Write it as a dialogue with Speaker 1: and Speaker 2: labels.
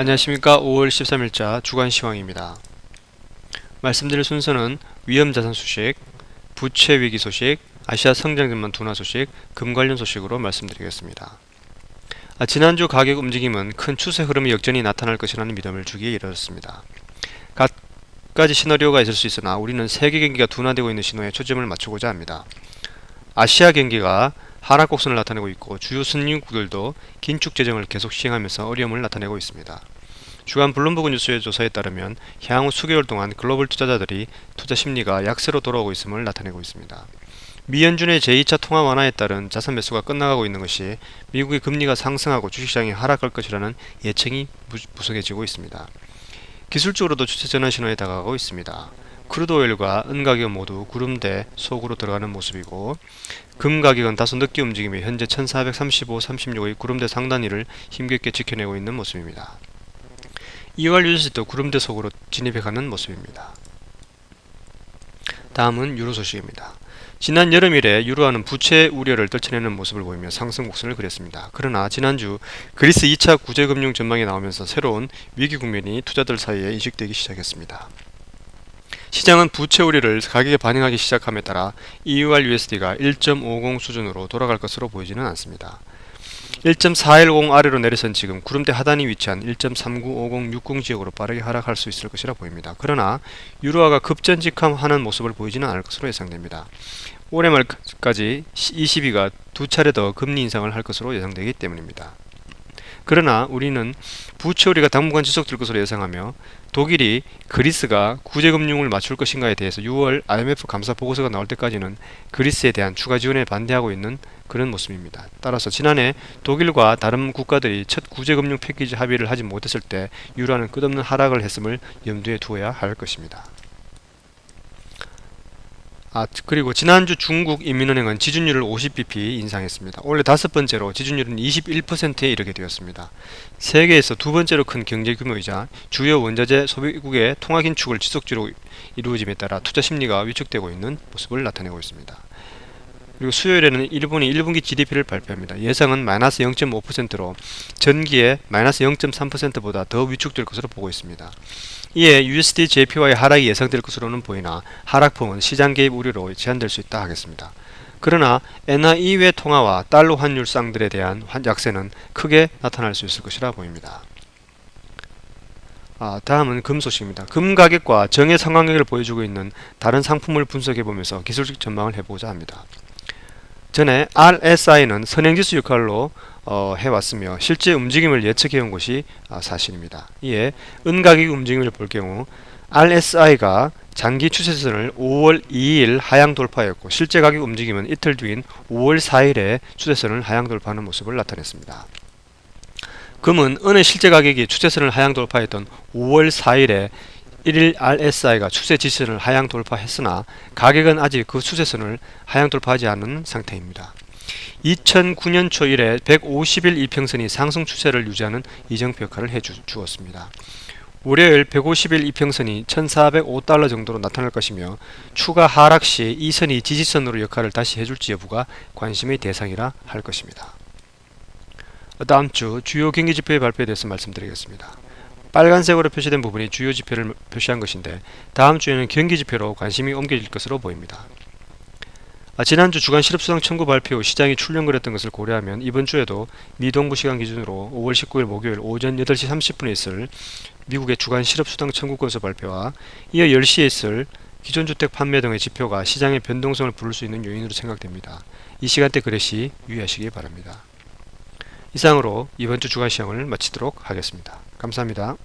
Speaker 1: 안녕하십니까. 5월 13일자 주간시황입니다. 말씀드릴 순서는 위험자산 소식, 부채 위기 소식, 아시아 성장전망 둔화 소식, 금 관련 소식으로 말씀드리겠습니다. 지난주 가격 움직임은 큰 추세 흐름의 역전이 나타날 것이라는 믿음을 주기에 이르렀습니다. 각가지 시나리오가 있을 수 있으나 우리는 세계 경기가 둔화되고 있는 신호에 초점을 맞추고자 합니다. 아시아 경기가 하락 곡선을 나타내고 있고 주요 선진국들도 긴축 재정을 계속 시행하면서 어려움을 나타내고 있습니다. 주간 블룸버그 뉴스의 조사에 따르면 향후 수개월 동안 글로벌 투자자들이 투자 심리가 약세로 돌아오고 있음을 나타내고 있습니다. 미 연준의 제2차 통화 완화에 따른 자산 매수가 끝나가고 있는 것이 미국의 금리가 상승하고 주식시장이 하락할 것이라는 예측이 무성해지고 있습니다. 기술적으로도 추세 전환 신호에 다가가고 있습니다. 크루드오일과 은 가격 모두 구름대 속으로 들어가는 모습이고 금 가격은 다소 늦게 움직이며 현재 1435, 36의 구름대 상단위를 힘겹게 지켜내고 있는 모습입니다. EOR USD도 구름대 속으로 진입해가는 모습입니다. 다음은 유로 소식입니다. 지난 여름 이래 유로화는 부채 우려를 떨쳐내는 모습을 보이며 상승 곡선을 그렸습니다. 그러나 지난주 그리스 2차 구제금융 전망이 나오면서 새로운 위기 국면이 투자들 사이에 인식되기 시작했습니다. 시장은 부채 우려를 가격에 반영하기 시작함에 따라 EOR USD가 1.50 수준으로 돌아갈 것으로 보이지는 않습니다. 1.410 아래로 내려선 지금 구름대 하단이 위치한 1.395060 지역으로 빠르게 하락할 수 있을 것이라 보입니다. 그러나 유로화가 급전직하는 모습을 보이지는 않을 것으로 예상됩니다. 올해 말까지 ECB가 두 차례 더 금리 인상을 할 것으로 예상되기 때문입니다. 그러나 우리는 부채 우려가 당분간 지속될 것으로 예상하며 독일이 그리스가 구제금융을 맞출 것인가에 대해서 6월 IMF 감사 보고서가 나올 때까지는 그리스에 대한 추가 지원에 반대하고 있는 그런 모습입니다. 따라서 지난해 독일과 다른 국가들이 첫 구제금융 패키지 합의를 하지 못했을 때 유로화는 끝없는 하락을 했음을 염두에 두어야 할 것입니다. 그리고 지난주 중국 인민은행은 지준율을 50bp 인상했습니다. 올해 다섯 번째로 지준율은 21%에 이르게 되었습니다. 세계에서 두 번째로 큰 경제 규모이자 주요 원자재 소비국의 통화 긴축을 지속적으로 이루어짐에 따라 투자 심리가 위축되고 있는 모습을 나타내고 있습니다. 그리고 수요일에는 일본이 1분기 GDP를 발표합니다. 예상은 마이너스 0.5%로 전기에 마이너스 0.3%보다 더 위축될 것으로 보고 있습니다. 이에 USD JPY의 하락이 예상될 것으로는 보이나 하락폭은 시장 개입 우려로 제한될 수 있다 하겠습니다. 그러나 엔화 이외 통화와 달러 환율 쌍들에 대한 약세는 크게 나타날 수 있을 것이라 보입니다. 다음은 금 소식입니다. 금 가격과 정의 상관관계를 보여주고 있는 다른 상품을 분석해보면서 기술적 전망을 해보고자 합니다. 전에 RSI는 선행지수 역할로 해왔으며 실제 움직임을 예측해온 것이 사실입니다. 이에 은 가격 움직임을 볼 경우 RSI가 장기 추세선을 5월 2일 하향 돌파했고 실제 가격 움직임은 이틀 뒤인 5월 4일에 추세선을 하향 돌파하는 모습을 나타냈습니다. 금은 은의 실제 가격이 추세선을 하향 돌파했던 5월 4일에 1일 RSI가 추세 지선을 하향 돌파했으나 가격은 아직 그 추세선을 하향 돌파하지 않은 상태입니다. 2009년 초 이래 150일 이평선이 상승 추세를 유지하는 이정표 역할을 해주었습니다. 월요일 150일 이평선이 1405달러 정도로 나타날 것이며 추가 하락 시 이 선이 지지선으로 역할을 다시 해줄지 여부가 관심의 대상이라 할 것입니다. 다음 주 주요 경기지표의 발표에 대해서 말씀드리겠습니다. 빨간색으로 표시된 부분이 주요 지표를 표시한 것인데 다음 주에는 경기지표로 관심이 옮겨질 것으로 보입니다. 지난주 주간 실업수당 청구 발표 후 시장이 출렁거렸던 것을 고려하면 이번 주에도 미 동부 시간 기준으로 5월 19일 목요일 오전 8시 30분에 있을 미국의 주간 실업수당 청구 건수 발표와 이어 10시에 있을 기존주택 판매 등의 지표가 시장의 변동성을 부를 수 있는 요인으로 생각됩니다. 이 시간대 거래 시 유의하시기 바랍니다. 이상으로 이번 주 주간 시황을 마치도록 하겠습니다. 감사합니다.